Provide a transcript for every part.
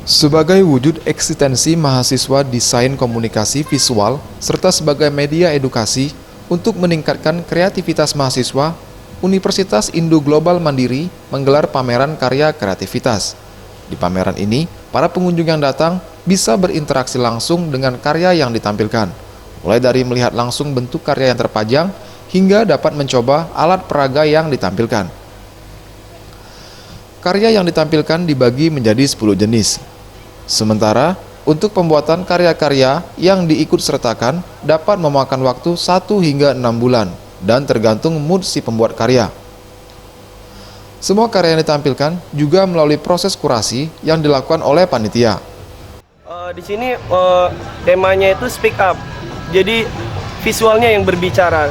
Sebagai wujud eksistensi mahasiswa desain komunikasi visual serta sebagai media edukasi untuk meningkatkan kreativitas mahasiswa, Universitas Indo Global Mandiri menggelar pameran karya kreativitas. Di pameran ini, para pengunjung yang datang bisa berinteraksi langsung dengan karya yang ditampilkan, mulai dari melihat langsung bentuk karya yang terpajang hingga dapat mencoba alat peraga yang ditampilkan. Karya yang ditampilkan dibagi menjadi 10 jenis. Sementara, untuk pembuatan karya-karya yang diikutsertakan dapat memakan waktu 1 hingga 6 bulan dan tergantung mood si pembuat karya. Semua karya yang ditampilkan juga melalui proses kurasi yang dilakukan oleh panitia. Di sini temanya itu speak up, jadi visualnya yang berbicara,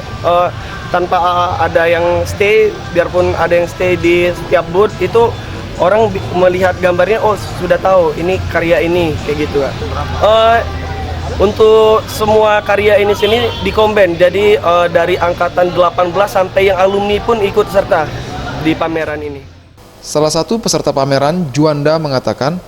tanpa ada yang stay, biarpun ada yang stay di setiap booth itu orang melihat gambarnya, oh sudah tahu ini karya ini, kayak gitu. Untuk semua karya ini sini dikombin, jadi dari angkatan 18 sampai yang alumni pun ikut serta di pameran ini. Salah satu peserta pameran, Juanda, mengatakan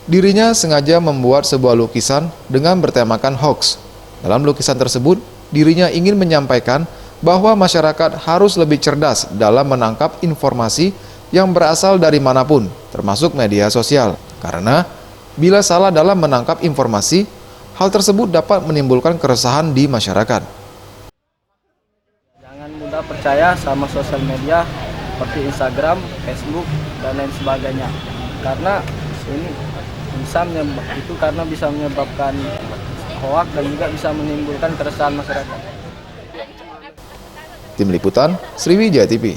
dirinya sengaja membuat sebuah lukisan dengan bertemakan hoax. Dalam lukisan tersebut, dirinya ingin menyampaikan bahwa masyarakat harus lebih cerdas dalam menangkap informasi yang berasal dari manapun, termasuk media sosial. Karena bila salah dalam menangkap informasi, hal tersebut dapat menimbulkan keresahan di masyarakat. Jangan mudah percaya sama sosial media seperti Instagram, Facebook, dan lain sebagainya. Karena ini bisa menyebabkan hoak dan juga bisa menimbulkan keresahan masyarakat. Tim Liputan, Sriwijaya TV.